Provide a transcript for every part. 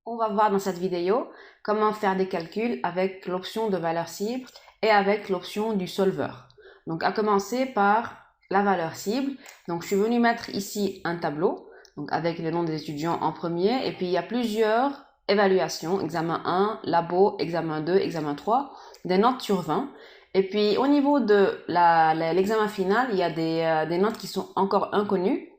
On va voir dans cette vidéo comment faire des calculs avec l'option de valeur cible et avec l'option du solveur. Donc, à commencer par la valeur cible. Donc, je suis venue mettre ici un tableau, donc avec le nom des étudiants en premier, et puis il y a plusieurs évaluations, examen 1, labo, examen 2, examen 3, des notes sur 20. Et puis, au niveau de l'examen final, il y a des notes qui sont encore inconnues.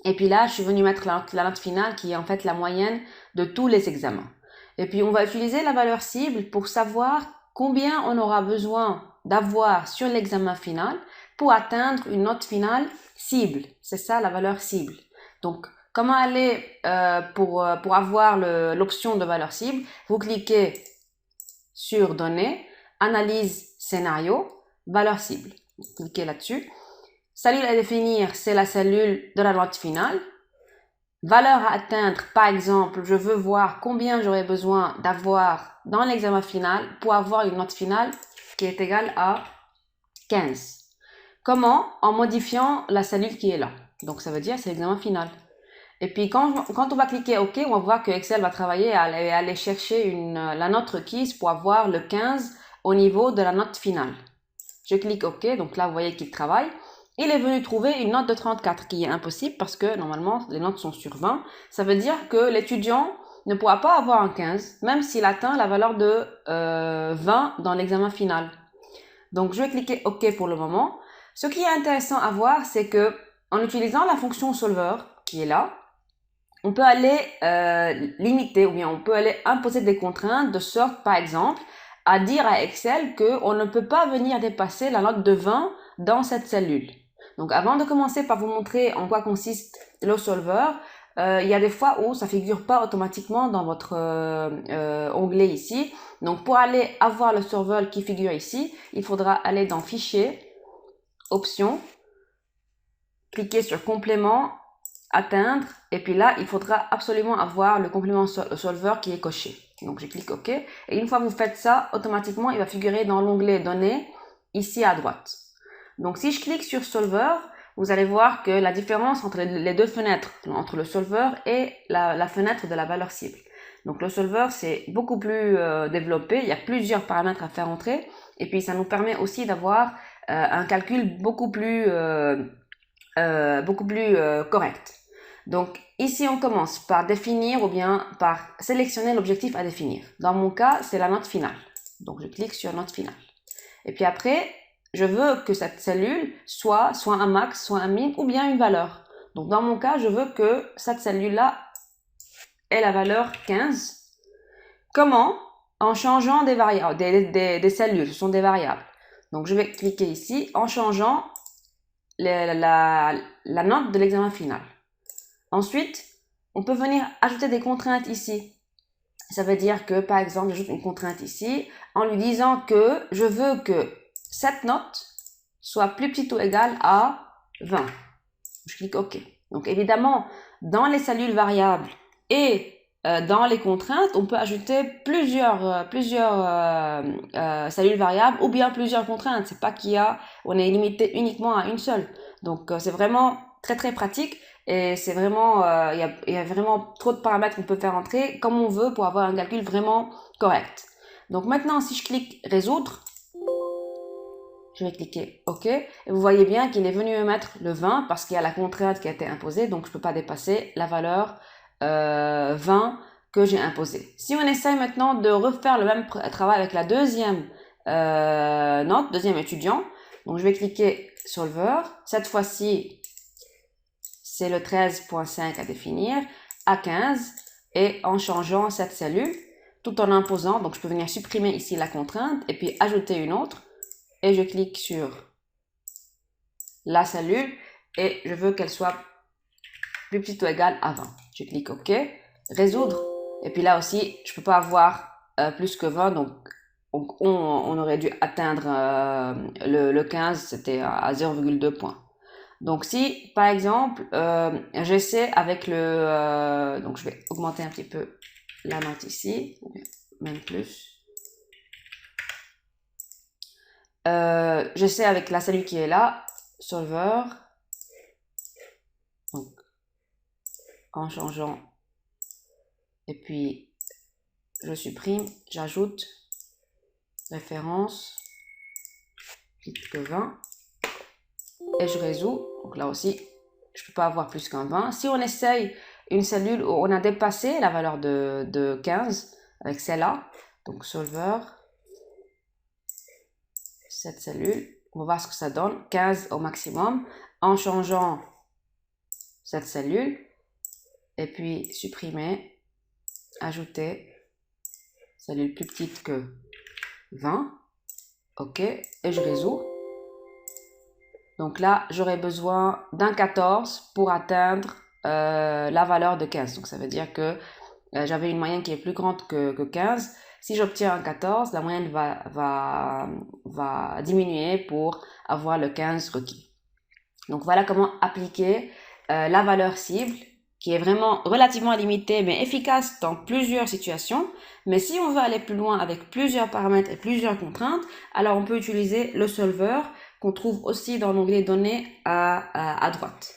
Et puis là, je suis venue mettre la note finale qui est en fait la moyenne de tous les examens. Et puis, on va utiliser la valeur cible pour savoir combien on aura besoin d'avoir sur l'examen final pour atteindre une note finale cible. C'est ça la valeur cible. Donc, comment aller pour avoir l'option de valeur cible? Vous cliquez sur Données, Analyse scénario, valeur cible. Vous cliquez là-dessus. Cellule à définir, c'est la cellule de la note finale. Valeur à atteindre, par exemple, je veux voir combien j'aurai besoin d'avoir dans l'examen final pour avoir une note finale qui est égale à 15. Comment? En modifiant la cellule qui est là. Donc, ça veut dire c'est l'examen final. Et puis, quand on va cliquer OK, on va voir que Excel va travailler à aller chercher la note requise pour avoir le 15 au niveau de la note finale. Je clique OK, donc là, vous voyez qu'il travaille. Il est venu trouver une note de 34 qui est impossible parce que normalement les notes sont sur 20. Ça veut dire que l'étudiant ne pourra pas avoir un 15 même s'il atteint la valeur de 20 dans l'examen final. Donc je vais cliquer OK pour le moment. Ce qui est intéressant à voir, c'est que en utilisant la fonction solver qui est là, on peut aller limiter ou bien on peut aller imposer des contraintes de sorte par exemple à dire à Excel qu'on ne peut pas venir dépasser la note de 20 dans cette cellule. Donc avant de commencer par vous montrer en quoi consiste le solver, il y a des fois où ça figure pas automatiquement dans votre onglet ici. Donc pour aller avoir le solver qui figure ici, il faudra aller dans Fichier, Options, cliquer sur Complément, Atteindre, et puis là, il faudra absolument avoir le complément solver qui est coché. Donc je clique OK, et une fois que vous faites ça, automatiquement, il va figurer dans l'onglet Données, ici à droite. Donc si je clique sur Solver, vous allez voir que la différence entre les deux fenêtres, entre le Solver et la fenêtre de la valeur cible. Donc le Solver, c'est beaucoup plus développé, il y a plusieurs paramètres à faire entrer, et puis ça nous permet aussi d'avoir un calcul beaucoup plus correct. Donc ici, on commence par définir ou bien par sélectionner l'objectif à définir. Dans mon cas, c'est la note finale. Donc je clique sur note finale. Et puis après, je veux que cette cellule soit un max, soit un min ou bien une valeur. Donc dans mon cas, je veux que cette cellule-là ait la valeur 15. Comment? En changeant des variables, des cellules, ce sont des variables. Donc je vais cliquer ici en changeant la note de l'examen final. Ensuite, on peut venir ajouter des contraintes ici. Ça veut dire que, par exemple, j'ajoute une contrainte ici en lui disant que je veux que cette note soit plus petite ou égale à 20. Je clique OK. Donc, évidemment, dans les cellules variables et dans les contraintes, on peut ajouter plusieurs cellules variables ou bien plusieurs contraintes. C'est pas on est limité uniquement à une seule. Donc, c'est vraiment très très pratique et c'est vraiment, il y a vraiment trop de paramètres qu'on peut faire entrer comme on veut pour avoir un calcul vraiment correct. Donc maintenant, si je clique résoudre, je vais cliquer OK. Et vous voyez bien qu'il est venu me mettre le 20 parce qu'il y a la contrainte qui a été imposée. Donc, je ne peux pas dépasser la valeur 20 que j'ai imposée. Si on essaye maintenant de refaire le même travail avec la deuxième note, deuxième étudiant. Donc, je vais cliquer Solver. Cette fois-ci, c'est le 13.5 à définir, à 15. Et en changeant cette cellule, tout en imposant, donc je peux venir supprimer ici la contrainte et puis ajouter une autre. Et je clique sur la cellule et je veux qu'elle soit plus petite ou égale à 20. Je clique OK, résoudre. Et puis là aussi, je ne peux pas avoir plus que 20, donc on aurait dû atteindre le 15, c'était à 0,2 points. Donc si, par exemple, j'essaie avec donc je vais augmenter un petit peu la note ici, même plus. J'essaie avec la cellule qui est là, solver, donc en changeant, et puis je supprime, j'ajoute référence, plus que 20 et je résous. Donc là aussi, je ne peux pas avoir plus qu'un 20. Si on essaye une cellule où on a dépassé la valeur de 15 avec celle-là, donc solver, cette cellule, on va voir ce que ça donne, 15 au maximum, en changeant cette cellule, et puis supprimer, ajouter, cellule plus petite que 20, ok, et je résous. Donc là, j'aurai besoin d'un 14 pour atteindre la valeur de 15. Donc ça veut dire que j'avais une moyenne qui est plus grande que 15. Si j'obtiens un 14, la moyenne va diminuer pour avoir le 15 requis. Donc voilà comment appliquer la valeur cible, qui est vraiment relativement limitée mais efficace dans plusieurs situations. Mais si on veut aller plus loin avec plusieurs paramètres et plusieurs contraintes, alors on peut utiliser le solver qu'on trouve aussi dans l'onglet données à droite.